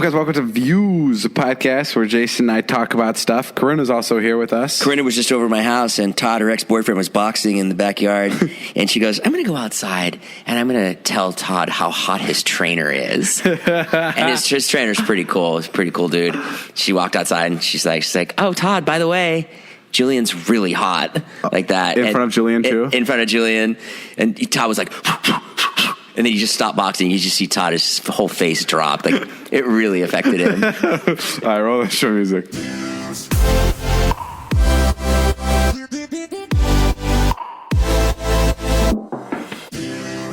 Guys, welcome to Views, a podcast where Jason and I talk about stuff. Corinna's also here with us. Corinna was just over at my house, and Todd, her ex-boyfriend, was boxing in the backyard. And she goes, I'm going to go outside, and I'm going to tell Todd how hot his trainer is. And his trainer's pretty cool. He's a pretty cool dude. She walked outside, and she's like, oh, Todd, by the way, Julian's really hot. Like that. In front of Julian, too? In front of Julian. And Todd was like... And then you just stop boxing. You just see Todd, his whole face drop. Like, it really affected him. All right, roll the show music. This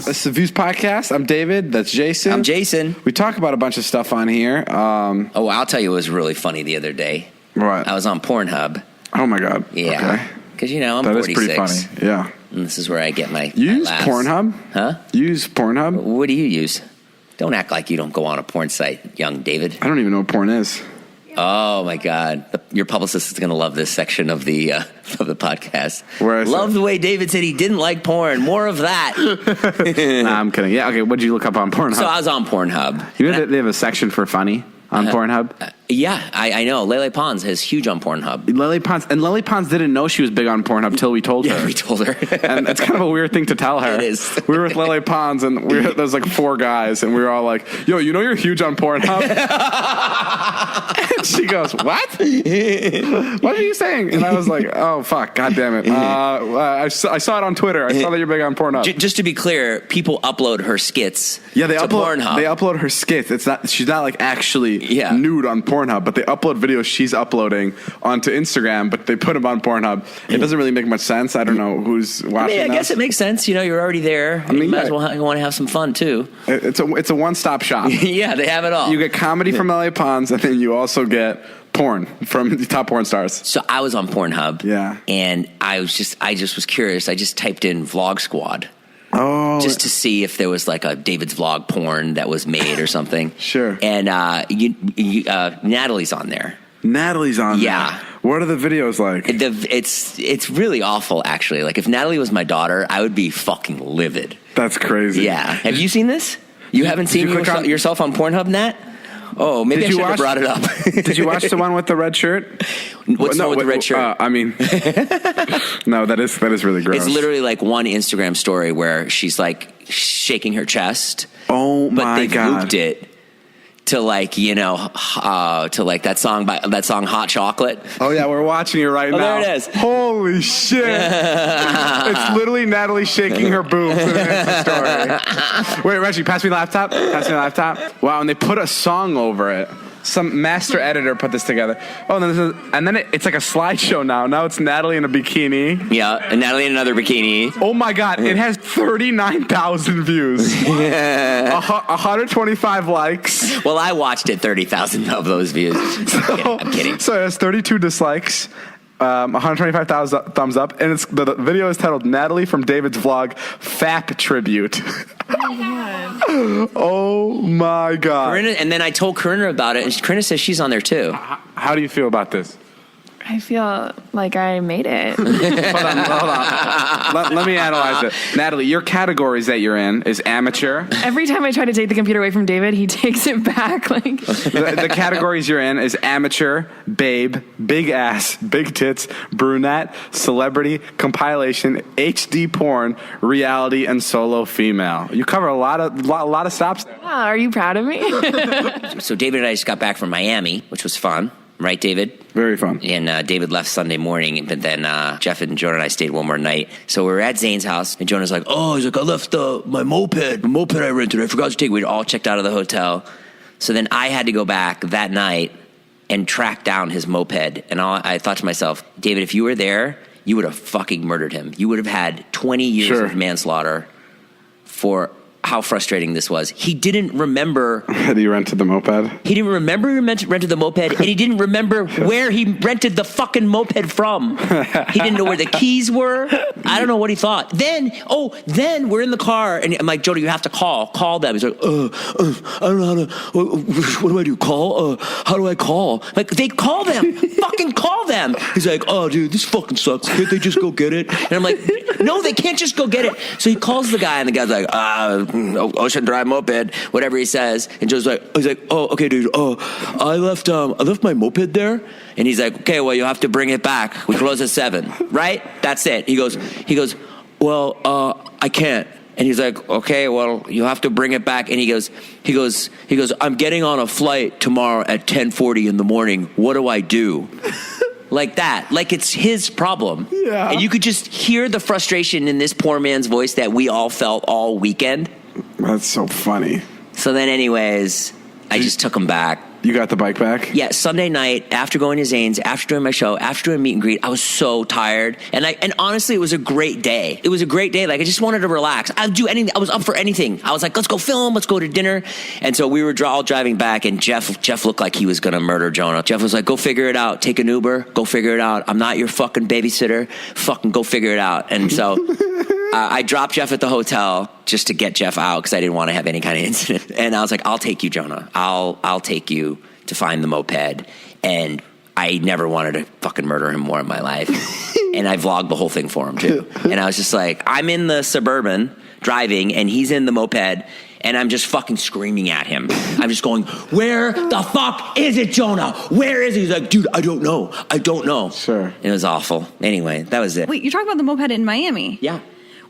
is the Views Podcast. I'm David. That's Jason. I'm Jason. We talk about a bunch of stuff on here. I'll tell you what was really funny the other day. What? I was on Pornhub. Oh, my God. Yeah. Okay. Because, I'm that 46. That is pretty funny. Yeah. And this is where I get my You my use laughs. Pornhub? Huh? You use Pornhub? What do you use? Don't act like you don't go on a porn site, young David. I don't even know what porn is. Oh, my God. Your publicist is going to love this section of the podcast. Love the way David said he didn't like porn. More of that. Nah, I'm kidding. Yeah, okay. What did you look up on Pornhub? So I was on Pornhub. You know that they have a section for funny on Pornhub? Yeah, I know. Lele Pons is huge on Pornhub. Lele Pons didn't know she was big on Pornhub till we told her. Yeah, we told her. And it's kind of a weird thing to tell her. It is. We were with Lele Pons, and there was like 4 guys, and we were all like, yo, you're huge on Pornhub? And she goes, what? What are you saying? And I was like, oh, fuck, God damn it. I saw it on Twitter. I saw that you're big on Pornhub. Just to be clear, people upload her skits to Pornhub. They upload her skits. She's not like actually nude on Pornhub, but they upload videos she's uploading onto Instagram, but they put them on Pornhub. It doesn't really make much sense. I don't know who's watching. I guess it makes sense. You're already there. You might as well want to have some fun too. It's a one-stop shop. Yeah, they have it all. You get comedy from LA Pons, and then you also get porn from the top porn stars. So I was on Pornhub. Yeah. And I just was curious. I just typed in Vlog Squad. Oh. Just to see if there was like a David's Vlog porn that was made or something. Sure. And Natalie's on there. Natalie's on there. Yeah. What are the videos like? It's really awful, actually. Like, if Natalie was my daughter, I would be fucking livid. That's crazy. Yeah. Have you seen this? You haven't seen yourself on Pornhub, Nat? Oh, maybe I should have brought it up. Did you watch the one with the red shirt? What's the one with the red shirt? No, that is really gross. It's literally like one Instagram story where she's like shaking her chest. Oh my God! But they've looped it to like that song Hot Chocolate. Oh yeah, we're watching it right now. There it is. Holy shit! It's literally Natalie shaking her boobs in an Insta story. Wait, Reggie, pass me the laptop. Wow, and they put a song over it. Some master editor put this together. Oh, and then it's like a slideshow now. Now it's Natalie in a bikini. Yeah, and Natalie in another bikini. Oh my God, it has 39,000 views. 125 likes. Well, I watched it, 30,000 of those views. I'm kidding. So it has 32 dislikes. 125,000 thumbs up, and the video is titled "Natalie from David's Vlog Fap Tribute." Oh my God! Corinna, and then I told Corinna about it, and Corinna says she's on there too. How do you feel about this? I feel like I made it. Hold on. Let me analyze it. Natalie, your categories that you're in is amateur. Every time I try to take the computer away from David, he takes it back. Like the categories you're in is amateur, babe, big ass, big tits, brunette, celebrity, compilation, HD porn, reality, and solo female. You cover a lot of stops. Yeah, are you proud of me? So David and I just got back from Miami, which was fun. Right, David? Very fun. And David left Sunday morning, but then Jeff and Jonah and I stayed one more night. So we were at Zane's house, and Jonah's like, I left my moped I rented. I forgot to take it. We all checked out of the hotel. So then I had to go back that night and track down his moped. And I thought to myself, David, if you were there, you would have fucking murdered him. You would have had 20 years of manslaughter for how frustrating this was. He didn't remember that he rented the moped. He didn't remember he rented the moped, and he didn't remember where he rented the fucking moped from. He didn't know where the keys were. I don't know what he thought. Then we're in the car, and I'm like, Jonah, you have to call them. He's like, I don't know how to, what do I do? Call? How do I call? Like, they call them. Fucking call them. He's like, oh, dude, this fucking sucks. Can't they just go get it? And I'm like, no, they can't just go get it. So he calls the guy, and the guy's like, ocean drive moped, whatever he says. And Joe's like, oh, okay, dude. Oh, I left my moped there. And he's like, okay, well, you have to bring it back. We close at 7, right? That's it. He goes, well, I can't. And he's like, okay, well, you have to bring it back. And he goes, I'm getting on a flight tomorrow at 10:40 in the morning. What do I do? Like that. Like it's his problem. Yeah. And you could just hear the frustration in this poor man's voice that we all felt all weekend. That's so funny. So then anyways, I just took him back. You got the bike back? Yeah, Sunday night, after going to Zane's, after doing my show, after doing meet and greet, I was so tired. And honestly, it was a great day. It was a great day. Like, I just wanted to relax. I'd do anything. I was up for anything. I was like, let's go film. Let's go to dinner. And so we were all driving back, and Jeff looked like he was going to murder Jonah. Jeff was like, go figure it out. Take an Uber. Go figure it out. I'm not your fucking babysitter. Fucking go figure it out. And so I dropped Jeff at the hotel just to get Jeff out because I didn't want to have any kind of incident. And I was like, I'll take you, Jonah. I'll take you to find the moped. And I never wanted to fucking murder him more in my life. And I vlogged the whole thing for him too. And I was just like, I'm in the Suburban driving and he's in the moped and I'm just fucking screaming at him. I'm just going, where the fuck is it, Jonah? Where is he? He's like, dude, I don't know. Sure. It was awful. Anyway, that was it. Wait, you're talking about the moped in Miami? Yeah.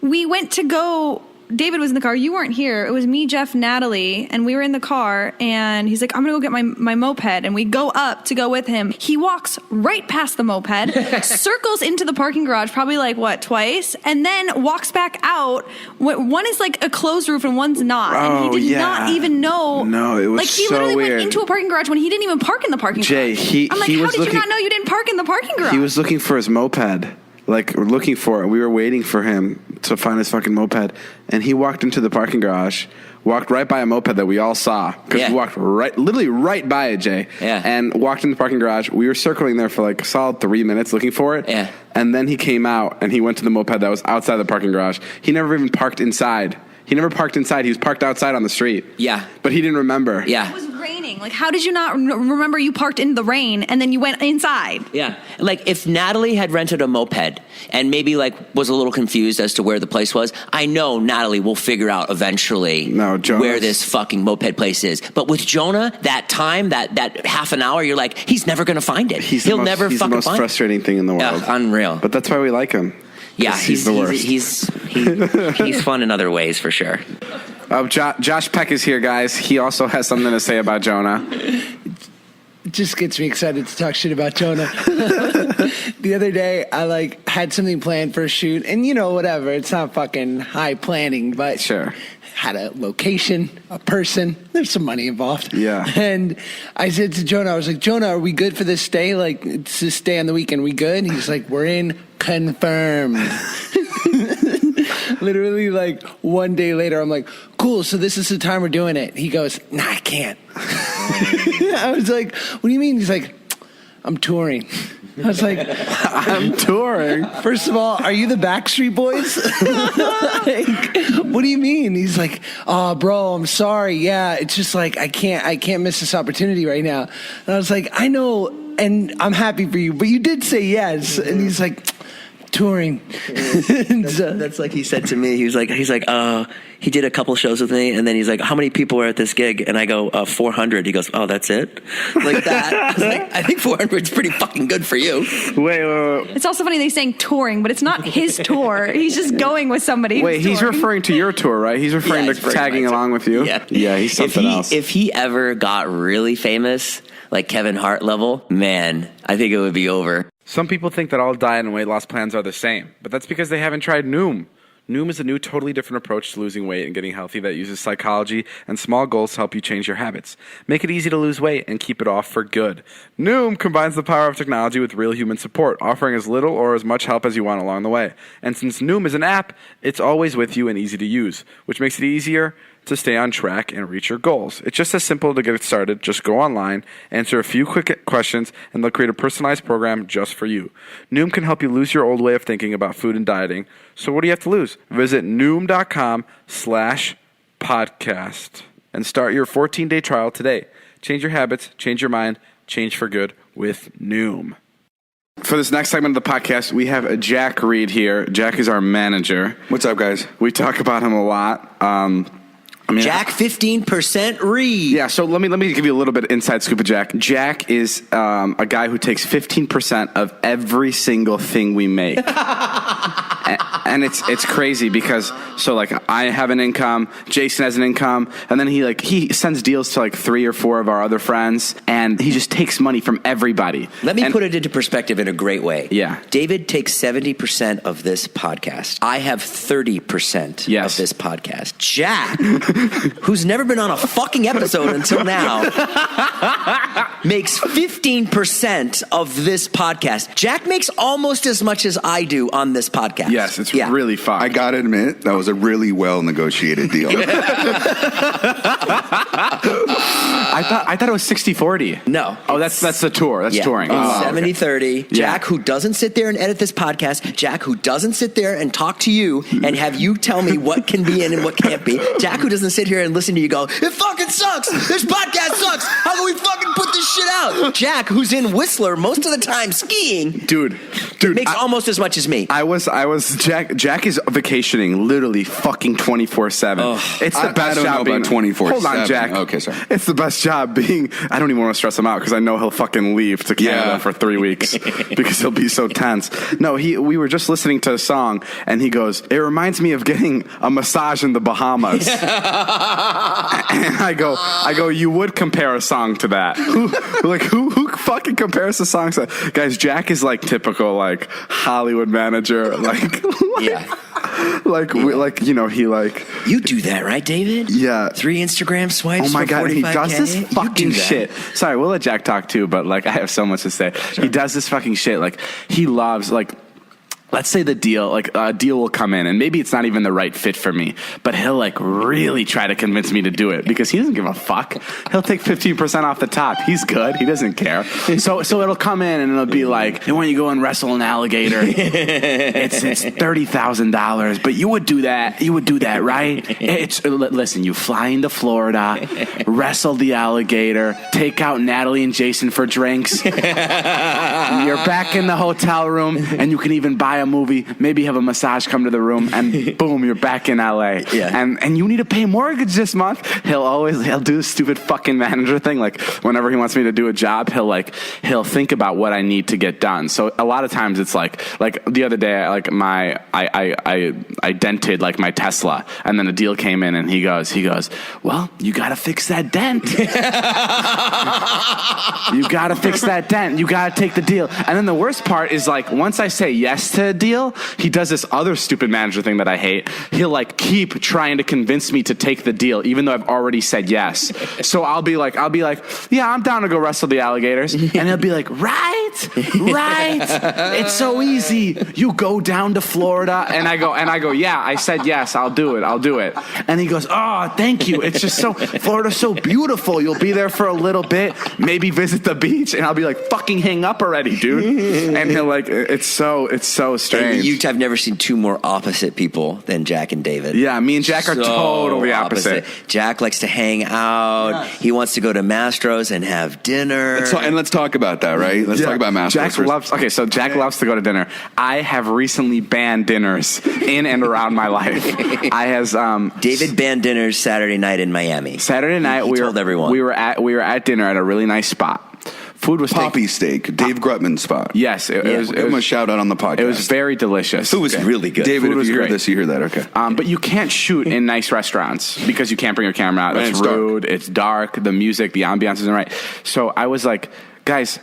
We went to go. David was in the car. You weren't here. It was me, Jeff, Natalie, and we were in the car, and he's like, I'm going to go get my moped, and we go up to go with him. He walks right past the moped, circles into the parking garage, probably like, twice, and then walks back out. One is like a closed roof, and one's not, and he did not even know. No, it was like, he so literally weird. went into a parking garage when he didn't even park in the parking garage. I'm like, how did you not know you didn't park in the parking garage? He was looking for his moped. Like, looking for it. We were waiting for him to find his fucking moped. And he walked into the parking garage, walked right by a moped that we all saw. Because he walked literally right by it, Jay. Yeah. And walked in the parking garage. We were circling there for like a solid 3 minutes looking for it. Yeah. And then he came out and he went to the moped that was outside the parking garage. He never even parked inside. He never parked inside. He was parked outside on the street. Yeah. But he didn't remember. Yeah. It was raining. Like, how did you not remember you parked in the rain and then you went inside? Yeah. Like, if Natalie had rented a moped and maybe, like, was a little confused as to where the place was, I know Natalie will figure out eventually where this fucking moped place is. But with Jonah, that time, that half an hour, you're like, he's never going to find it. He'll never fucking find it. He's the most frustrating thing in the world. Yeah, unreal. But that's why we like him. Yeah, he's the worst. He's fun in other ways, for sure. Josh Peck is here, guys. He also has something to say about Jonah. It just gets me excited to talk shit about Jonah. The other day, I had something planned for a shoot, and whatever. It's not fucking high planning, but sure. Had a location, a person. There's some money involved. Yeah. And I said to Jonah, I was like, Jonah, are we good for this stay? Like, it's this stay on the weekend. We good? And he's like, we're in. Confirmed. Literally, like, one day later, I'm like, cool, so this is the time we're doing it. He goes, nah, I can't. I was like, what do you mean? He's like, I'm touring. I was like, I'm touring. First of all, are you the Backstreet Boys? Like, what do you mean? He's like, oh, bro, I'm sorry. Yeah, it's just like, I can't miss this opportunity right now. And I was like, I know, and I'm happy for you, but you did say yes. And he's like, touring. That's like he said to me. He's like, he did a couple shows with me, and then he's like, how many people were at this gig? And I go, 400. He goes, oh, that's it? Like that. I was like, I think 400 is pretty fucking good for you. Wait. It's also funny they saying touring, but it's not his tour. He's just going with somebody. Wait, he's referring to your tour, right? He's referring to tagging along with you? Yeah, he's something else. If he ever got really famous, like Kevin Hart level, man, I think it would be over. Some people think that all diet and weight loss plans are the same, but that's because they haven't tried Noom. Noom is a new, totally different approach to losing weight and getting healthy that uses psychology and small goals to help you change your habits. Make it easy to lose weight and keep it off for good. Noom combines the power of technology with real human support, offering as little or as much help as you want along the way. And since Noom is an app, it's always with you and easy to use, which makes it easier to stay on track and reach your goals. It's just as simple to get it started. Just go online, answer a few quick questions, and they'll create a personalized program just for you. Noom can help you lose your old way of thinking about food and dieting. So what do you have to lose? Visit Noom.com/podcast and start your 14-day trial today. Change your habits, change your mind, change for good with Noom. For this next segment of the podcast, we have Jack Reed here. Jack is our manager. What's up, guys? We talk about him a lot. Jack 15% read. Yeah, so let me give you a little bit of inside scoop of Jack. Jack is a guy who takes 15% of every single thing we make. And it's crazy because I have an income, Jason has an income, and then he sends deals to 3 or 4 of our other friends, and he just takes money from everybody. Let me put it into perspective in a great way. Yeah. David takes 70% of this podcast. I have 30% of this podcast. Jack, who's never been on a fucking episode until now, makes 15% of this podcast. Jack makes almost as much as I do on this podcast. Yes, it's really fun. I gotta admit, that was a really well negotiated deal. I thought it was 60-40. No. Oh, that's the tour. That's touring. 70-30. Jack, who doesn't sit there and edit this podcast. Jack, who doesn't sit there and talk to you and have you tell me what can be in and what can't be. Jack, who doesn't sit here and listen to you go, it fucking sucks. This podcast sucks. How can we fucking put this shit out? Jack, who's in Whistler most of the time skiing. Dude. Makes almost as much as me. I was Jack is vacationing literally fucking 24/7. It's the best job being 24/7. Hold on, Jack. Okay, sorry. It's the best job being. I don't even want to stress him out because I know he'll fucking leave to Canada for 3 weeks because he'll be so tense. No, we were just listening to a song and he goes, "It reminds me of getting a massage in the Bahamas." And I go, you would compare a song to that? Who fucking compares a song to that? Guys, Jack is typical Hollywood manager You do that, right, David? Yeah. 3 Instagram swipes. Oh my for God, he 45K? does this You fucking do that. shit. Sorry, we'll let Jack talk too, but I have so much to say. Sure. He does this fucking shit. He loves let's say the deal, a deal will come in and maybe it's not even the right fit for me, but he'll really try to convince me to do it because he doesn't give a fuck. He'll take 15% off the top. He's good. He doesn't care. So it'll come in and it'll be hey, why don't you go and wrestle an alligator? It's $30,000, but you would do that. You would do that, right? Listen, you fly into Florida, wrestle the alligator, take out Natalie and Jason for drinks. You're back in the hotel room and you can even buy a movie, maybe have a massage come to the room, and boom, you're back in LA. Yeah. And you need to pay mortgage this month. He'll do this stupid fucking manager thing. Whenever he wants me to do a job, he'll think about what I need to get done. So a lot of times it's like the other day, I dented my Tesla, and then a deal came in, and he goes, well, you gotta fix that dent. You gotta fix that dent. You gotta take the deal. And then the worst part is once I say yes to a deal, he does this other stupid manager thing that I hate. He'll keep trying to convince me to take the deal, even though I've already said yes. So I'll be like, yeah, I'm down to go wrestle the alligators. And he'll be like, right. It's so easy. You go down to Florida. And I go, yeah, I said yes, I'll do it. And he goes, oh, thank you. It's just Florida's so beautiful. You'll be there for a little bit, maybe visit the beach. And I'll be fucking hang up already, dude. And he'll it's so strange. And you have never seen 2 more opposite people than Jack and David. Yeah, me and Jack are totally opposite. Jack likes to hang out. Yes. He wants to go to Mastro's and have dinner. Let's talk about that, right? Let's talk about Mastro's. Jack loves to go to dinner. I have recently banned dinners in and around my life. David banned dinners Saturday night in Miami. Saturday night, he told everyone. We were at dinner at a really nice spot. Food was Poppy Steak, Dave Grutman's spot. Yes, it was. Give him a shout out on the podcast. It was very delicious. Food was really good. David, Food if you hear great. this, you hear that, okay? But you can't shoot in nice restaurants because you can't bring your camera out. It's rude. Dark. It's dark. The music, the ambiance isn't right. So I was like, guys,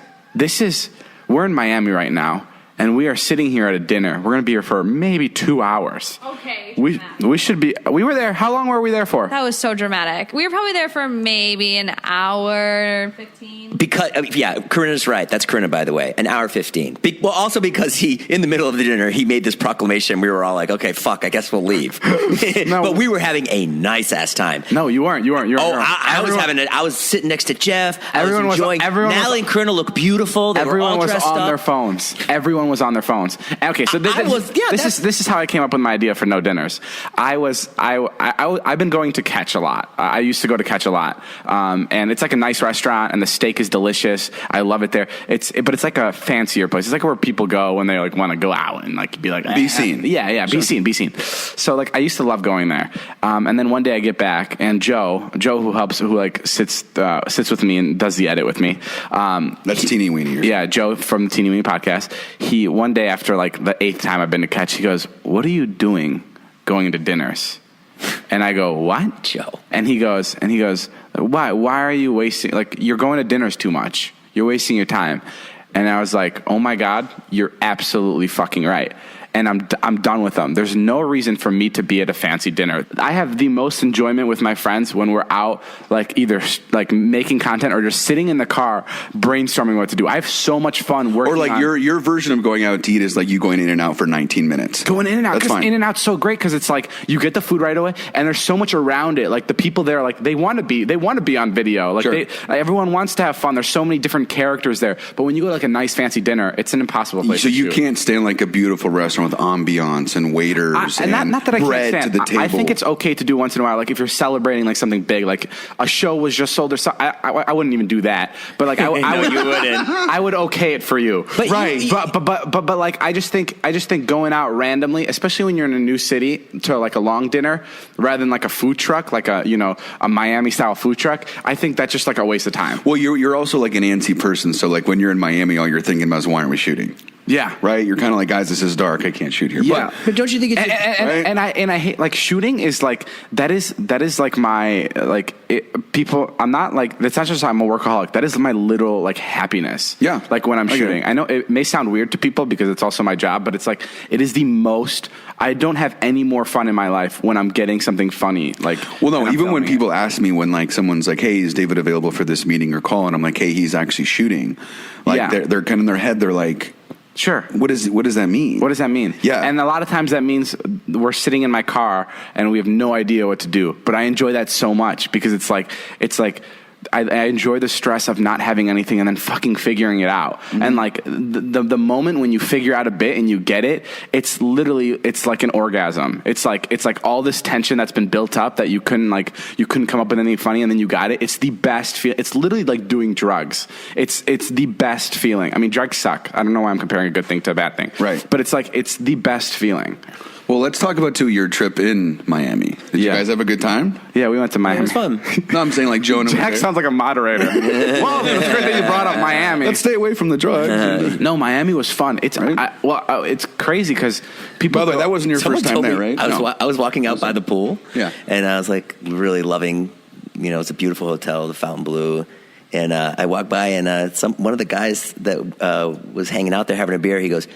we're in Miami right now. And we are sitting here at a dinner. We're going to be here for maybe 2 hours. Okay. We should be. We were there. How long were we there for? That was so dramatic. We were probably there for maybe an hour 15. Corinna's right. That's Corinna, by the way. An hour 15. Also because in the middle of the dinner, he made this proclamation. We were all like, okay, fuck, I guess we'll leave. No. But we were having a nice ass time. No, you weren't. I was sitting next to Jeff. I was enjoying. Natalie and Corinna look beautiful. They were all dressed up. Everyone was on their phones. Everyone everyone was on their phones. Okay, so this is how I came up with my idea for no dinners. I've been going to Catch a lot. I used to go to Catch a lot, and it's like a nice restaurant, and the steak is delicious. I love it there. But it's like a fancier place. It's like where people go when they like want to go out and like be like be seen. Yeah, be seen. So like I used to love going there, and then one day I get back, and Joe who like sits with me and does the edit with me. That's Teeny Weenie. Yeah, Joe from the Teeny Weenie podcast. He one day after like the 8th time I've been to Catch, he goes, "What are you doing going to dinners?" And I go, "What, Joe?" And he goes, "Why are you wasting? Like you're going to dinners too much. You're wasting your time." And I was like, "Oh my God, you're absolutely fucking right." And I'm done with them. There's no reason for me to be at a fancy dinner. I have the most enjoyment with my friends when we're out, like either like making content or just sitting in the car brainstorming what to do. I have so much fun working. Or like your version of going out to eat is like you going in and out for 19 minutes. Going in and out. That's fine. In and out's so great because it's like you get the food right away, and there's so much around it. Like the people there, like they want to be on video. Like sure. Everyone wants to have fun. There's so many different characters there. But when you go to like a nice fancy dinner, it's an impossible place. So to you shoot. can't stand like a beautiful restaurant with ambiance and waiters and not that I bread can't stand. to the table. I think it's okay to do once in a while. Like if you're celebrating like something big, like a show was just sold or something. I wouldn't even do that. But like No, you wouldn't. I would okay it for you. But right. you- But like I just think going out randomly, especially when you're in a new city, to like a long dinner rather than like a food truck, like a Miami style food truck. I think that's just like a waste of time. Well, you're also like an antsy person. So like when you're in Miami, all you're thinking about is why aren't we shooting? Yeah. Right. You're kind of like, guys, this is dark. I can't shoot here. Yeah. But don't you think it's and I hate like shooting is like that is like my like people. I'm not like that's not just I'm a workaholic. That is my little like happiness. Yeah. Like when I'm Okay. shooting. I know it may sound weird to people because it's also my job, but it's like it is the most. I don't have any more fun in my life when I'm getting something funny. Like Well, no, and I'm even when filming people ask me when like someone's like, hey, is David available for this meeting or call? And I'm like, hey, he's actually shooting. Like Yeah. they're kind of in their head. They're like, Sure. what does that mean? What does that mean? Yeah. And a lot of times that means we're sitting in my car and we have no idea what to do. But I enjoy that so much because it's like I enjoy the stress of not having anything and then fucking figuring it out. Mm-hmm. And like the moment when you figure out a bit and you get it, it's like an orgasm. It's like all this tension that's been built up that you couldn't come up with anything funny and then you got it. It's the best feel. It's literally like doing drugs. It's the best feeling. I mean, drugs suck. I don't know why I'm comparing a good thing to a bad thing. Right. But it's the best feeling. Well, let's talk about your trip in Miami. Did you guys have a good time? Yeah, we went to Miami. it was fun. No, I'm saying like Jonah. Jack sounds like a moderator. Well, it's great that you brought up Miami. Let's stay away from the drugs. No, Miami was fun. It's Right? it's crazy because people. By the way, that wasn't your Someone first time told there, me- right? I was walking out by the pool. Yeah. And I was like really loving, it's a beautiful hotel, the Fontainebleau. And I walked by and one of the guys that was hanging out there having a beer, he goes,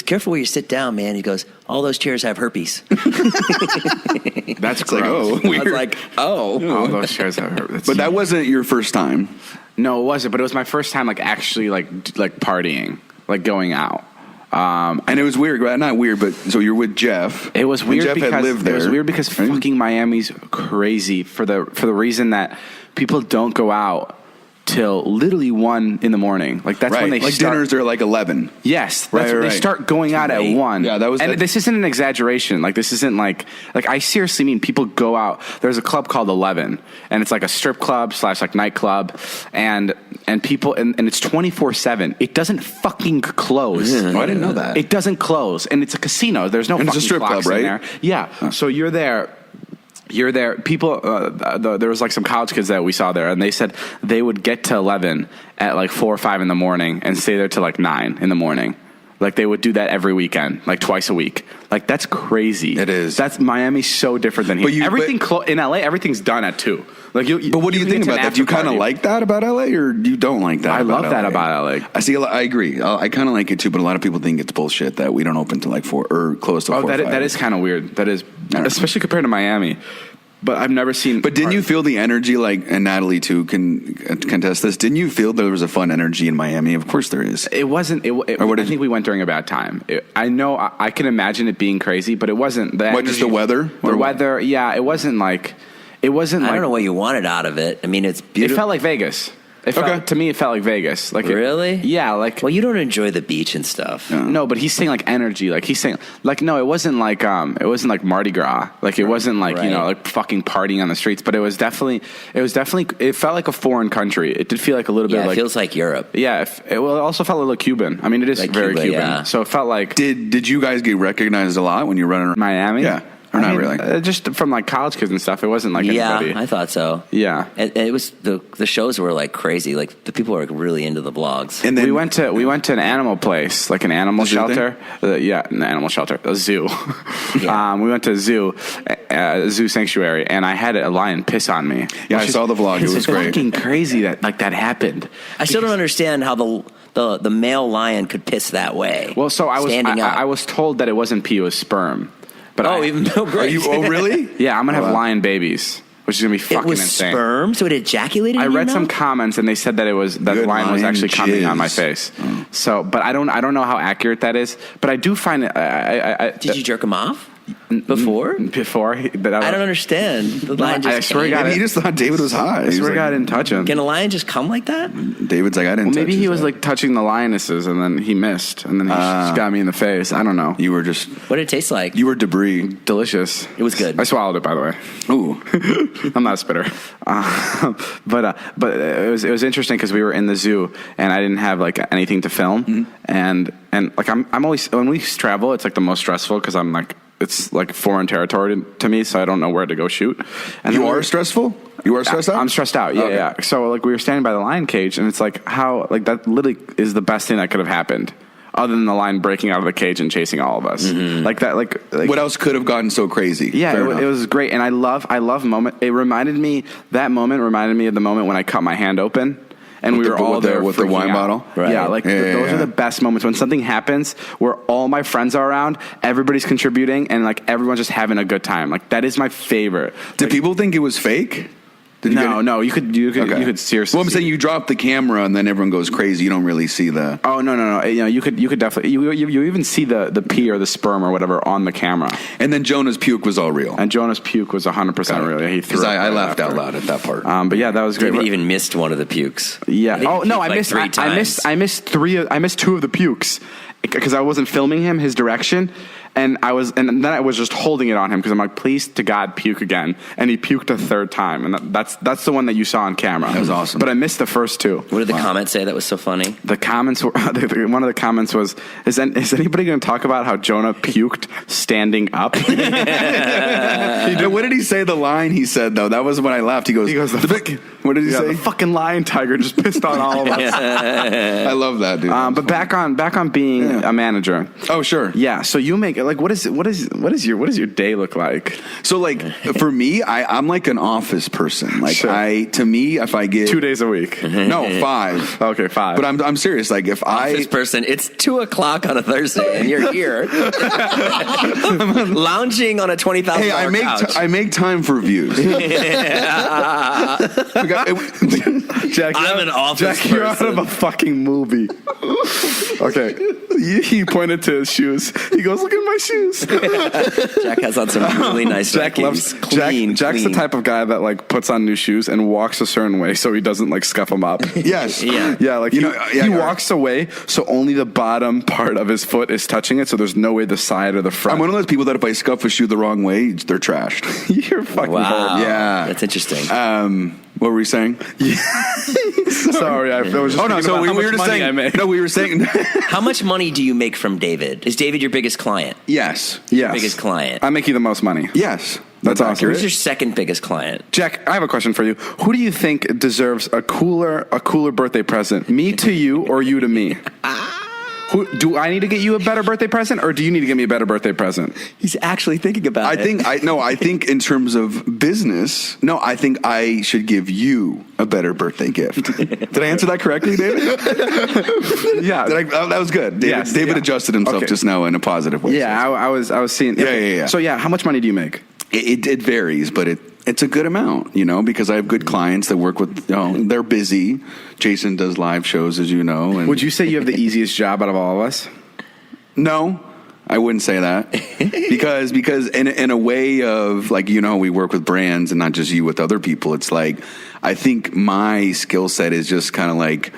careful where you sit down, man. He goes, all those chairs have herpes. That's It's like, gross. oh, I was weird. like, oh. All those chairs have hurt. But that wasn't your first time. No, it wasn't. But it was my first time, like actually, like partying, like going out. And it was weird, right? Not weird, but so you're with Jeff. It was And weird Jeff because had lived there. it was weird because right? fucking Miami's crazy for the reason that people don't go out till literally 1 a.m. Like that's right. when they like start. dinners are like 11. Yes, that's Right, when they right. start going out at late. 1. Yeah, that was and the- this isn't an exaggeration. Like this isn't like I seriously mean people go out. There's a club called 11, and it's like a strip club / like nightclub, and people and it's 24/7. It doesn't fucking close. Oh, I didn't know that. It doesn't close, and it's a casino. There's no And it's fucking a strip clocks club, in right? there. Yeah, so you're there. You're there. People, there was like some college kids that we saw there, and they said they would get to 11 at like 4 or 5 in the morning and stay there till like 9 in the morning. Like they would do that every weekend, like twice a week. Like that's crazy. It is. That's Miami's so different than here. But Everything in LA, everything's done at 2. Like But what do you think about that? Do you kind of like that about LA, or you don't like that? I about love that LA? about LA. I see. I agree. I kind of like it too, but a lot of people think it's bullshit that we don't open till like 4 or close to 4. Oh, or 5. that is kind of weird. That is, know. especially compared to Miami. But I've never seen. But didn't you feel the energy, like, and Natalie too can contest this? Didn't you feel there was a fun energy in Miami? Of course there is. It wasn't. Or what I did think we went during a bad time. I know. I can imagine it being crazy, but it wasn't. What, just the weather? The weather. Yeah, it wasn't like. It wasn't. I like, don't know what you wanted out of it. I mean, it's It beautiful. felt like Vegas. To me, it felt like Vegas. Like Really? Yeah. Like Well, you don't enjoy the beach and stuff. no, but he's saying like energy. Like he's saying like no, it wasn't like Mardi Gras. Like it wasn't like Right. like fucking partying on the streets. But it felt like a foreign country. It did feel like a little bit Yeah, it like feels like Europe. yeah. It also felt a little Cuban. I mean, it is Like very Cuba, Cuban. yeah. So it felt like Did you guys get recognized a lot when you were running around Miami. Yeah. Or not really? Just from like college kids and stuff. It wasn't like Yeah, anybody. I thought so. Yeah. And it was the shows were like crazy. Like the people were really into the vlogs. And then we went to an animal place, like an animal The zoo shelter. An animal shelter, a zoo. Yeah. We went to a zoo sanctuary, and I had a lion piss on me. Yeah, I saw the vlog. It was It's great. fucking crazy that that happened. I still don't understand how the male lion could piss that way. Well, so standing up. I was told that it wasn't pee, it was sperm. But even though great. really? yeah, I'm gonna have Wow. lion babies, which is gonna be It fucking was insane. sperm, so it ejaculated. I in your read some mouth? comments and they said that the Good lion was lion actually coming on my jizz. face. So, but I don't know how accurate that is. But I do find it. Did you jerk him off before? But I don't understand. The lion just I swear to came. God, Maybe he just thought David was hot. I swear to God, I didn't touch him. Can a lion just come like that? David's like, I didn't. Well, maybe touch he his was head. like touching the lionesses, and then he missed, and then he just got me in the face. I don't know. You were just. What did it taste like? You were debris. Delicious. It was good. I swallowed it, by the way. Ooh. I'm not a spitter, but it was interesting because we were in the zoo and I didn't have like anything to film, and like I'm always when we travel, it's like the most stressful because I'm like it's like foreign territory to me, so I don't know where to go shoot. And You then are stressful? You are stressed out? I'm stressed out. Yeah, Okay. yeah. So like we were standing by the lion cage, and it's like how like that literally is the best thing that could have happened, other than the lion breaking out of the cage and chasing all of us. Like that. Like What else could have gotten so crazy? yeah, Fair it enough. was great, and I love moment. That moment reminded me of the moment when I cut my hand open. And With we the- were all with the- there with the freaking wine out. bottle? Right. Yeah, like those are the best moments when something happens where all my friends are around, everybody's contributing, and like everyone's just having a good time. Like that is my favorite. Did people think it was fake? Did you get it? No, you could seriously. Well, I'm saying you drop the camera and then everyone goes crazy. You don't really see the. Oh no! You know, you could definitely you even see the pee or the sperm or whatever on the camera. And then Jonah's puke was all real. And Jonah's puke was 100% real. He threw Because it I right laughed after. out loud at that part. But yeah, that was great. David even missed one of the pukes. Yeah. I think Oh he no, puked I like missed. 3 I times. missed two of the pukes because I wasn't filming him his direction, and then I was just holding it on him because I'm like, please to God, puke again, and he puked a third time, and that's the one that you saw on camera. That was awesome. But I missed the first two. What did the comments say that was so funny? The comments were one of the comments was, is anybody going to talk about how Jonah puked standing up? What did he say? The line he said though. That was when I laughed. He goes. What did he say? The fucking lion tiger just pissed on all of us. I love that, dude. But back on being a manager. Oh sure. Yeah. So you make like what does your day look like? So like for me, I'm like an office person. Like Sure. to me, if I get 2 days a week. no 5. Okay, 5. But I'm serious. Like if This I person, it's 2:00 on a Thursday, and you're here lounging on a $20,000 hey, couch. I make time for views. Jack, I'm an office Jack, you're out of person. a fucking movie. Okay. He pointed to his shoes. He goes, "Look at my shoes." Jack has on some really nice Jack Nikes. loves Clean, Jack's clean. the type of guy that like puts on new shoes and walks a certain way so he doesn't like scuff them up. Yes. Yeah. Yeah, like You he, know, yeah, he yeah. walks away so only the bottom part of his foot is touching it, so there's no way the side or the front. I'm one of those people that if I scuff a shoe the wrong way, they're trashed. You're fucking Wow. horrible. Yeah. That's interesting. What were we saying? Sorry, I was just Oh no, thinking so about we how were much just money I saying. make. No, we were saying. How much money do you make from David? Is David your biggest client? Yes. Yes. Biggest client. I make you the most money. Yes. That's awesome. accurate. Who's your second biggest client? Jack, I have a question for you. Who do you think deserves a cooler birthday present? Me to you or you to me? Do I need to get you a better birthday present or do you need to get me a better birthday present? He's actually thinking about I think in terms of business, I think I should give you a better birthday gift. Did I answer that correctly, David? Yeah. That was good. David, Yes, David yeah. adjusted himself Okay. just now in a positive way. Yeah, I was seeing. Yeah. So yeah, how much money do you make? It varies, but it's a good amount, because I have good clients that work with, they're busy. Jason does live shows, as you know. And Would you say you have the easiest job out of all of us? No, I wouldn't say that. because in a way of like, you know, we work with brands and not just you with other people. It's like, I think my skill set is just kind of like,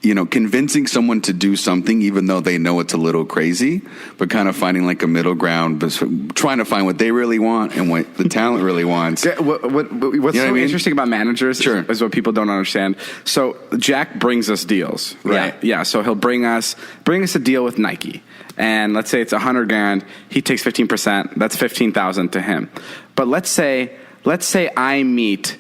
you know, convincing someone to do something even though they know it's a little crazy, but kind of finding like a middle ground, but trying to find what they really want and what the talent really wants. Yeah, what's so interesting about managers is what people don't understand. So Jack brings us deals, right? Yeah. So he'll bring us a deal with Nike, and let's say it's $100,000. He takes 15%. That's $15,000 to him. But let's say I meet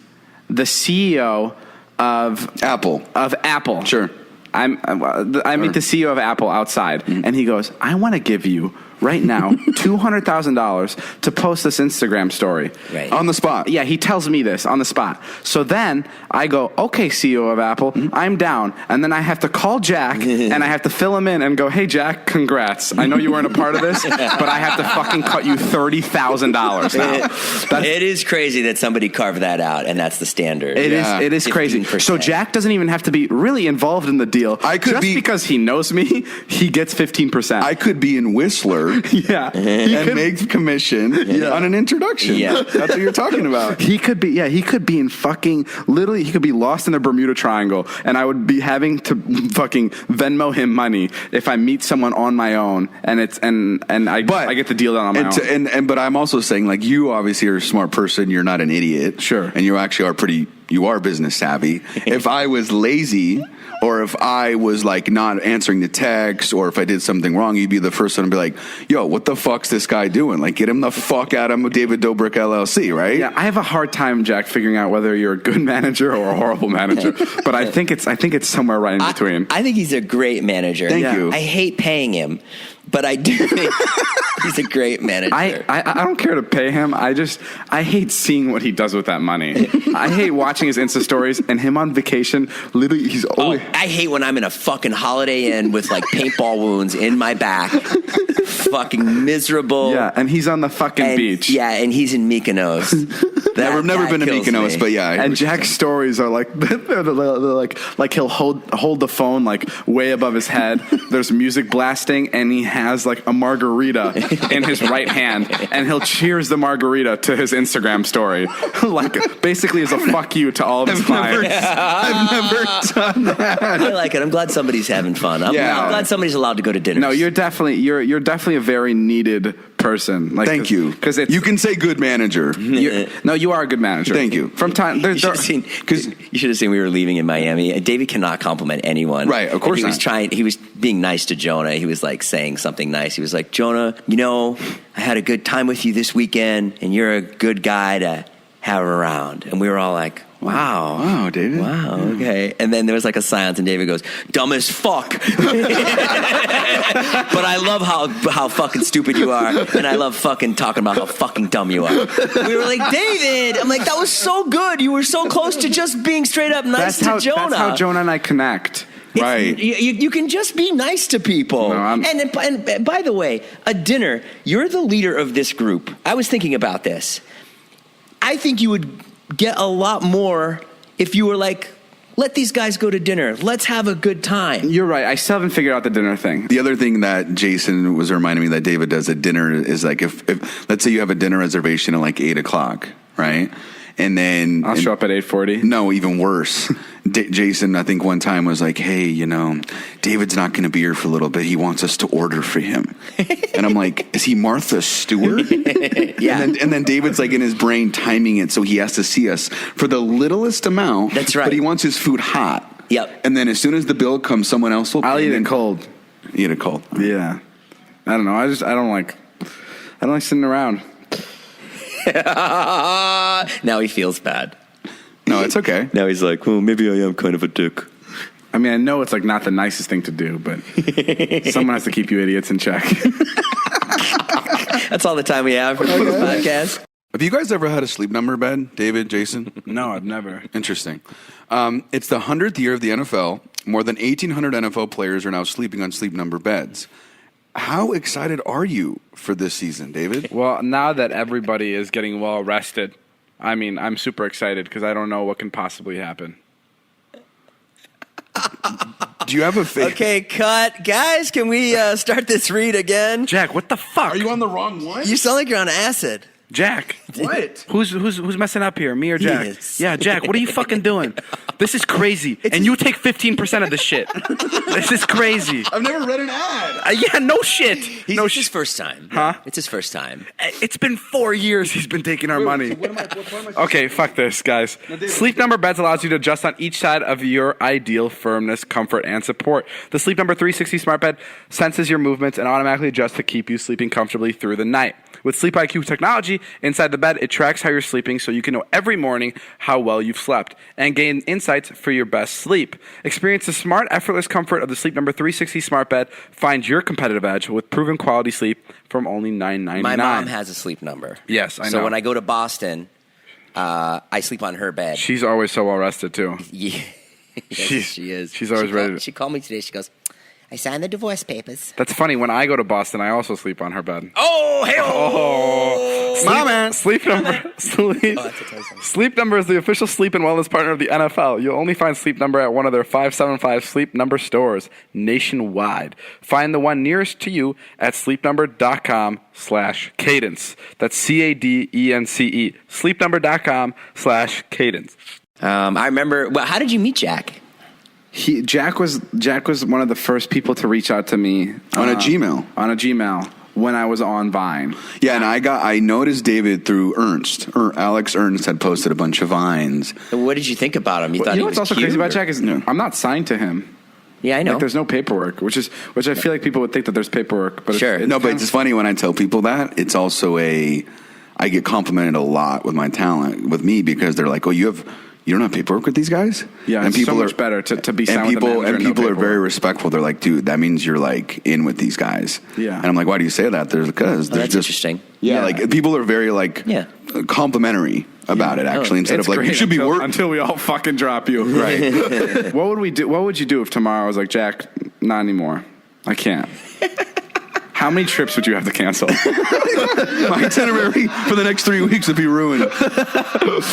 the CEO of Apple. Sure. I meet the CEO of Apple outside, and he goes, I want to give you right now $200,000 to post this Instagram story. Right. On the spot. Yeah, he tells me this on the spot. So then I go, okay, CEO of Apple, I'm down. And then I have to call Jack, and I have to fill him in and go, hey, Jack, congrats. I know you weren't a part of this, but I have to fucking cut you $30,000 now. It is crazy that somebody carved that out, and that's the standard. It is crazy. 15%. So Jack doesn't even have to be really involved in the deal. Because he knows me, he gets 15%. I could be in Whistler and make commission on an introduction. Yeah. That's what you're talking about. He could be in fucking, literally, he could be lost in the Bermuda Triangle, and I would be having to fucking Venmo him money if I meet someone on my own, and I get the deal done on my own. But I'm also saying, like, you obviously are a smart person. You're not an idiot. Sure. And you actually are business savvy. If I was lazy, or if I was like not answering the text, or if I did something wrong, you'd be the first one to be like, yo, what the fuck's this guy doing? Like, get him the fuck out of David Dobrik LLC, right? Yeah, I have a hard time, Jack, figuring out whether you're a good manager or a horrible manager. But I think it's somewhere right in between. I think he's a great manager. Thank you. I hate paying him, but I do think he's a great manager. I don't care to pay him. I hate seeing what he does with that money. I hate watching his Insta stories and him on vacation. Literally, he's always. I hate when I'm in a fucking Holiday Inn with like paintball wounds in my back. Fucking miserable. Yeah, and he's on the fucking beach. Yeah, and he's in Mykonos. I've never been to Mykonos, but yeah. And Jack's stories are like, they're like he'll hold the phone like way above his head. There's music blasting, and he has like a margarita in his right hand, and he'll cheers the margarita to his Instagram story, like basically as a fuck you to all of his clients. I've never done that. I like it. I'm glad somebody's having fun. I'm glad somebody's allowed to go to dinner. No, you're definitely a very needed person. Like, thank you, because you can say good manager. You are a good manager. Thank you. From time, you should have seen we were leaving in Miami. David cannot compliment anyone. Right, of course. He was being nice to Jonah. He was like saying something nice. He was like, Jonah, you know, I had a good time with you this weekend, and you're a good guy to have around. And we were all like, wow, David. Wow, okay. And then there was like a silence, and David goes, dumb as fuck. But I love how fucking stupid you are, and I love fucking talking about how fucking dumb you are. We were like, David, I'm like, that was so good. You were so close to just being straight up nice to Jonah. That's how Jonah and I connect. Right. You can just be nice to people. No, and by the way, a dinner, you're the leader of this group. I was thinking about this. I think you would get a lot more if you were like, let these guys go to dinner. Let's have a good time. You're right. I still haven't figured out the dinner thing. The other thing that Jason was reminding me that David does at dinner is like if let's say you have a dinner reservation at like 8:00, right? And then I'll show up at 8:40. No, even worse. Jason, I think one time was like, hey, you know, David's not going to be here for a little bit. He wants us to order for him. And I'm like, is he Martha Stewart? Yeah. And then David's like in his brain timing it so he has to see us for the littlest amount. That's right. But he wants his food hot. Yep. And then as soon as the bill comes, someone else will. I'll eat it cold. Eat it cold. Yeah. I don't know. I don't like sitting around. Now he feels bad. No, it's okay. Now he's like, well, maybe I am kind of a dick. I mean, I know it's like not the nicest thing to do, but someone has to keep you idiots in check. That's all the time we have for this podcast. Have you guys ever had a sleep number bed, David, Jason? No, I've never. Interesting. It's the 100th year of the NFL. More than 1,800 NFL players are now sleeping on sleep number beds. How excited are you for this season, David? Well, now that everybody is getting well rested, I mean, I'm super excited because I don't know what can possibly happen. Do you have a face? Okay, cut. Guys, can we start this read again? Jack, what the fuck? Are you on the wrong one? You sound like you're on acid. Jack. What? Who's messing up here? Me or Jack? Yes. Yeah, Jack, what are you fucking doing? This is crazy. And you take 15% of the shit. This is crazy. I've never read an ad. Yeah, no shit. It's his first time. Huh? It's his first time. It's been 4 years he's been taking our money. What am I Okay, fuck this, guys. Sleep Number beds allows you to adjust on each side of your ideal firmness, comfort, and support. The Sleep Number 360 smart bed senses your movements and automatically adjusts to keep you sleeping comfortably through the night. With Sleep IQ technology inside the bed, it tracks how you're sleeping so you can know every morning how well you've slept and gain insights for your best sleep. Experience the smart, effortless comfort of the Sleep Number 360 smart bed. Find your competitive edge with proven quality sleep from only $9.99. My mom has a Sleep Number. Yes, I know. So when I go to Boston, I sleep on her bed. She's always so well rested, too. Yeah. She's- she is. she's always ready to- She called me today. She goes, I signed the divorce papers. That's funny. When I go to Boston, I also sleep on her bed. Oh, hey, Sleep Number. Sleep Number is the official sleep and wellness partner of the NFL. You'll only find Sleep Number at one of their 575 Sleep Number stores nationwide. Find the one nearest to you at sleepnumber.com/cadence. That's CADENCE. Sleepnumber.com/cadence. I remember. Well, how did you meet Jack? Jack was one of the first people to reach out to me On a Gmail. On a Gmail when I was on Vine. Yeah, and I noticed David through Ernst. Alex Ernst had posted a bunch of Vines. What did you think about him? You thought You he know was what's also cute, crazy about or- Jack is I'm not signed to him. Yeah, I know. Like, there's no paperwork, which I feel like people would think that there's paperwork, but Sure. No, but it's funny when I tell people that. It's also I get complimented a lot with my talent with me because they're like, "Oh, you don't have paperwork with these guys?" Yeah, and it's so much better to be signed and with a people manager and no people are very paperwork. respectful. They're like, "Dude, that means you're like in with these guys." Yeah. and I'm like, "Why do you say that?" There's because Oh, there's that's just interesting. Yeah, like people are very like Yeah. complimentary about it. Actually, instead It's of like, great "You should be working." until we all fucking drop you. Right. What would we do? What would you do if tomorrow I was like, Jack, not anymore. I can't. How many trips would you have to cancel? My itinerary for the next 3 weeks would be ruined.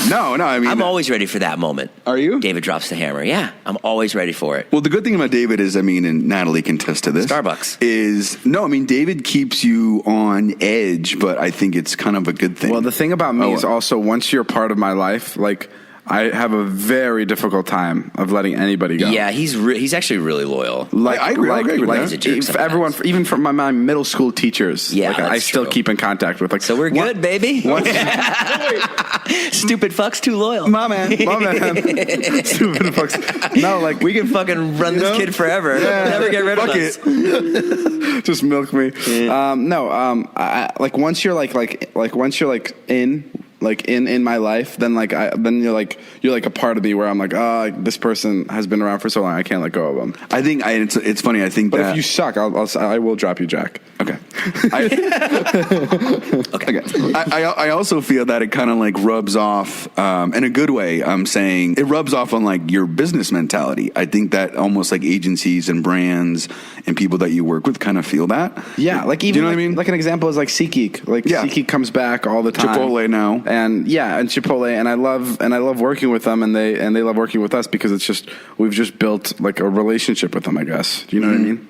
No, I mean, I'm always ready for that moment. Are you? David drops the hammer. Yeah, I'm always ready for it. Well, the good thing about David is, and Natalie can attest to this. Starbucks. David keeps you on edge, but I think it's kind of a good thing. Well, the thing about me is also once you're part of my life, like I have a very difficult time of letting anybody go. Yeah, he's actually really loyal. Like I agree with that. He's a jerk for sometimes. everyone, even from my middle school teachers. Yeah, like, I that's still true. keep in contact with. Like, So we're good, baby. Stupid fuck's too loyal. My man. Stupid fucks. No, like We can fucking run this kid forever. Never get rid of Fuck us. it. just milk me. Like once you're once you're in my life, then you're like a part of me where I'm like, this person has been around for so long, I can't let go of them. I think it's funny. I think But that if you suck, I will drop you, Jack. Okay. I also feel that it kind of like rubs off in a good way. I'm saying it rubs off on like your business mentality. I think that almost like agencies and brands and people that you work with kind of feel that. Yeah, like even Do you know what I mean? Like an example is like SeatGeek. Like Yeah. SeatGeek comes back all the time. Chipotle now. and Chipotle, and I love working with them, and they love working with us because it's just we've just built like a relationship with them. I guess. Do you know what I mean?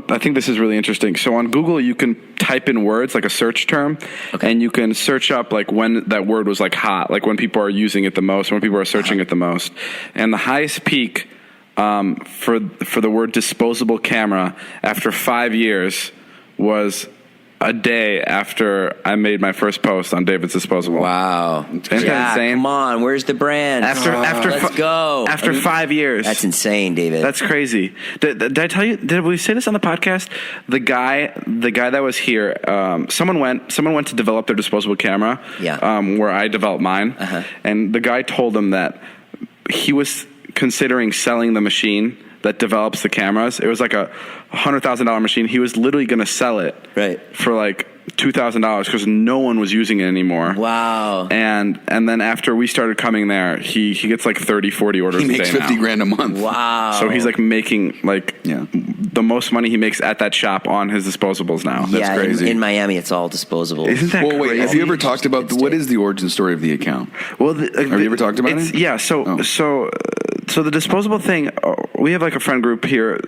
I think this is really interesting. So on Google, you can type in words like a search term, and you can search up like when that word was like hot, like when people are using it the most, when people are searching it the most, and the highest peak for the word disposable camera after 5 years was a day after I made my first post on David's Disposable. Wow. Isn't that Yeah, insane? come on. Where's the brand? Let's go. After 5 years. That's insane, David. That's crazy. Did I tell you? Did we say this on the podcast? The guy that was here. Someone went to develop their disposable camera. Yeah. Where I developed mine, and the guy told him that he was considering selling the machine that develops the cameras. It was like a $100,000 machine. He was literally going to sell it for like $2,000 because no one was using it anymore. Wow. And then after we started coming there, he gets like 30, 40 orders He a day makes now. $50,000 a month. Wow. So he's like making the most money he makes at that shop on his disposables now. yeah, crazy. In Miami, it's all disposable. Isn't that Well, wait. crazy? Have you ever talked about what is the origin story of the account? Well, Have you ever talked about it? Yeah. So the disposable thing we have like a friend group here,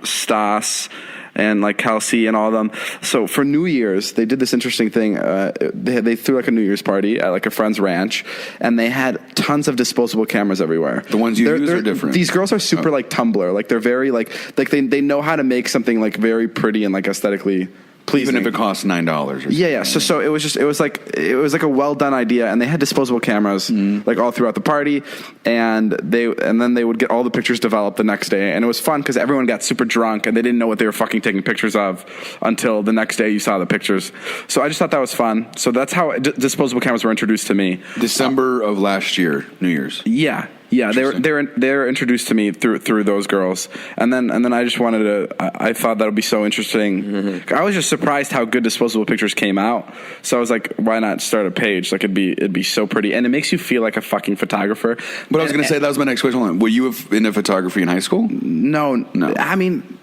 Stas and like Kelsey and all of them. So for New Year's, they did this interesting thing. They threw like a New Year's party at like a friend's ranch, and they had tons of disposable cameras everywhere. The ones you use are different. These girls are super like Tumblr. Like they're very like they know how to make something like very pretty and like aesthetically pleasing. Even if it costs $9 or something. Yeah. So it was like a well done idea, and they had disposable cameras like all throughout the party, and then they would get all the pictures developed the next day, and it was fun because everyone got super drunk and they didn't know what they were fucking taking pictures of until the next day you saw the pictures. So I just thought that was fun. So that's how disposable cameras were introduced to me. December of last year, New Year's. Yeah, they're introduced to me through those girls, and then I just wanted to. I thought that would be so interesting. Mm-hmm. I was just surprised how good disposable pictures came out. So I was like, why not start a page? Like it'd be so pretty, and it makes you feel like a fucking photographer. But I was going to say that was my next question. Hold on. Were you into photography in high school? No. I mean.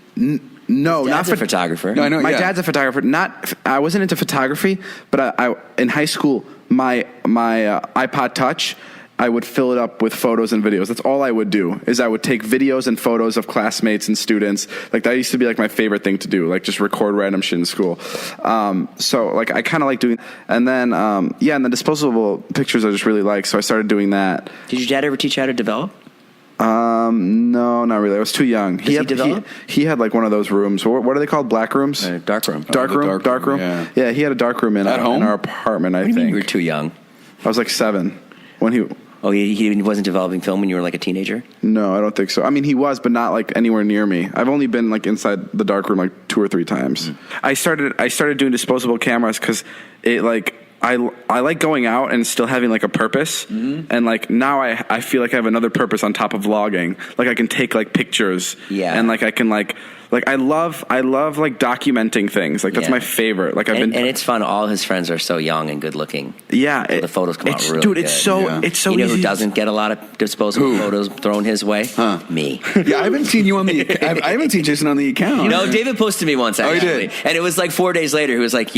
No, Dad's not a photographer. No, I know. My dad's a photographer. I wasn't into photography, but I in high school my iPod Touch, I would fill it up with photos and videos. That's all I would do, is I would take videos and photos of classmates and students. Like that used to be like my favorite thing to do, like just record random shit in school. So like I kind of like doing, and then and the disposable pictures I just really like. So I started doing that. Did your dad ever teach you how to develop? No, not really. I was too young. Does he develop? He had like one of those rooms. What are they called? Black rooms? Dark room. Dark room. Yeah, he had a dark room in our apartment. I think You were too young. I was like 7 when he. Oh, he wasn't developing film when you were like a teenager? No, I don't think so. I mean, he was, but not like anywhere near me. I've only been like inside the dark room like 2 or 3 times. I started doing disposable cameras because it like I like going out and still having like a purpose, and like now I feel like I have another purpose on top of vlogging. Like I can take like pictures, and like I can like I love like documenting things. Like that's my favorite. Like and it's fun. All his friends are so young and good looking. Yeah, so the photos come out really dude, good. it's so You know easy. who doesn't get a lot of disposable photos thrown his way? Huh. Me. Yeah, I haven't seen you on the. I haven't seen Jason on the account. You know, David posted me once. Actually. Oh, he did. And it was like 4 days later. He was like,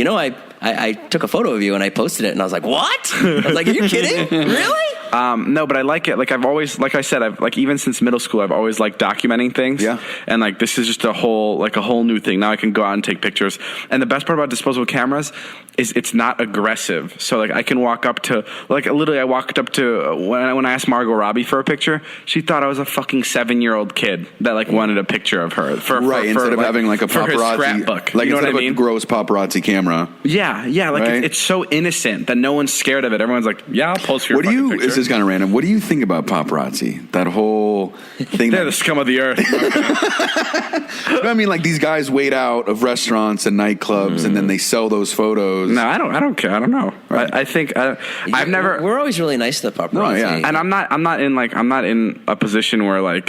I took a photo of you and I posted it, and I was like, what? I was like, are you kidding? Really? No, but I like it. Like I've always, like I said, I've like even since middle school, I've always liked documenting things. Yeah. And like this is just a whole new thing. Now I can go out and take pictures. And the best part about disposable cameras is it's not aggressive. So like I can walk up to, like literally I walked up to when I asked Margot Robbie for a picture, she thought I was a fucking 7-year-old kid that like wanted a picture of her for instead of having like a for his paparazzi scrapbook. like you know instead what I of mean? a gross paparazzi camera. Yeah, like right? it's so innocent that no one's scared of it. Everyone's like, yeah, I'll post your fucking picture. This is kind of random. What do you think about paparazzi? That whole thing. They're the scum of the earth. I mean, like these guys wait out of restaurants and nightclubs, and then they sell those photos. No, I don't care. I don't know. Right. I think I've never. We're always really nice to the paparazzi. No, yeah. And I'm not in a position where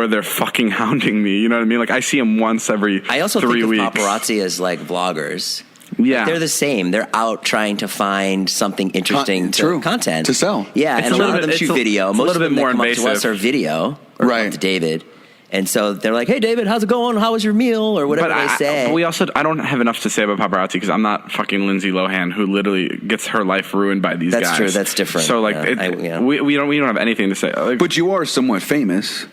they're fucking hounding me. You know what I mean? Like I see them once every 3 weeks. I also think of paparazzi as like vloggers. Yeah, they're the same. They're out trying to find something interesting content to sell. Yeah, it's and a lot of them shoot video. Most of them that come up to us are video, or come up to David. And so they're like, "Hey, David, how's it going? How was your meal?" Or whatever they say. I don't have enough to say about paparazzi because I'm not fucking Lindsay Lohan, who literally gets her life ruined by these guys. That's true. That's different. So like, we don't have anything to say. Like, but you are somewhat famous.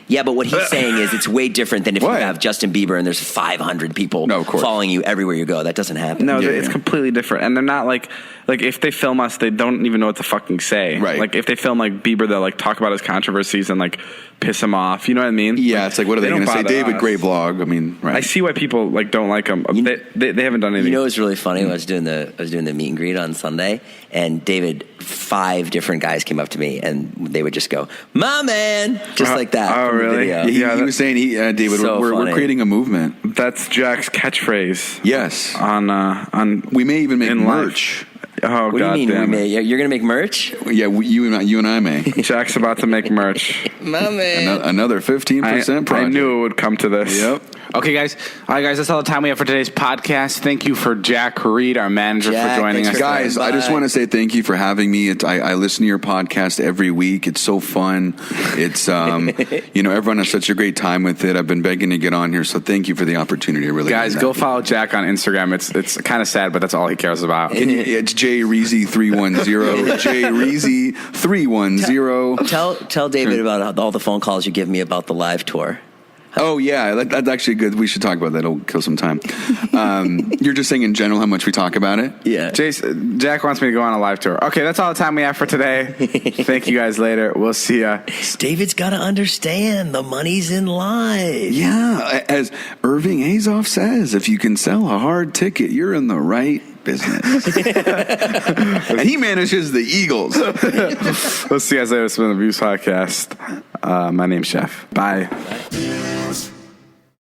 Yeah, but what he's saying is it's way different than if you have Justin Bieber and there's 500 people following you everywhere you go. That doesn't happen. No, it's completely different. And they're not like if they film us, they don't even know what to fucking say. Right. Like if they film like Bieber, they'll like talk about his controversies and like piss him off. You know what I mean? Yeah, it's like what are they going to say? David, great vlog. I mean, right. I see why people like don't like him. They haven't done anything. You know, it's really funny. I was doing the meet and greet on Sunday, and David, 5 different guys came up to me, and they would just go, "My man," just like that. Oh, really? Yeah, he was saying, David, So we're creating a movement. That's Jack's catchphrase. Yes. On we may even make merch. merch. Oh, what God do you mean? damn it. You're going to make merch? Yeah, you and I may. Jack's about to make merch. My man. Another 15% project. I knew it would come to this. Yep. Okay, guys. All right, guys. That's all the time we have for today's podcast. Thank you for Jack Reed, our manager, for joining us. Guys, I just want to say thank you for having me. I listen to your podcast every week. It's so fun. It's everyone has such a great time with it. I've been begging to get on here, so thank you for the opportunity. Really, guys, go follow Jack on Instagram. It's kind of sad, but that's all he cares about. It's JReezy310. JReezy310. Tell David about all the phone calls you give me about the live tour. Oh yeah, that's actually good. We should talk about that. It'll kill some time. You're just saying in general how much we talk about it. Yeah. Jack wants me to go on a live tour. Okay, that's all the time we have for today. Thank you guys later. We'll see ya. David's got to understand the money's in live. Yeah, as Irving Azoff says, if you can sell a hard ticket, you're in the right business. And he manages the Eagles. We'll see you guys later. It's been the Views Podcast. My name's Chef. Bye.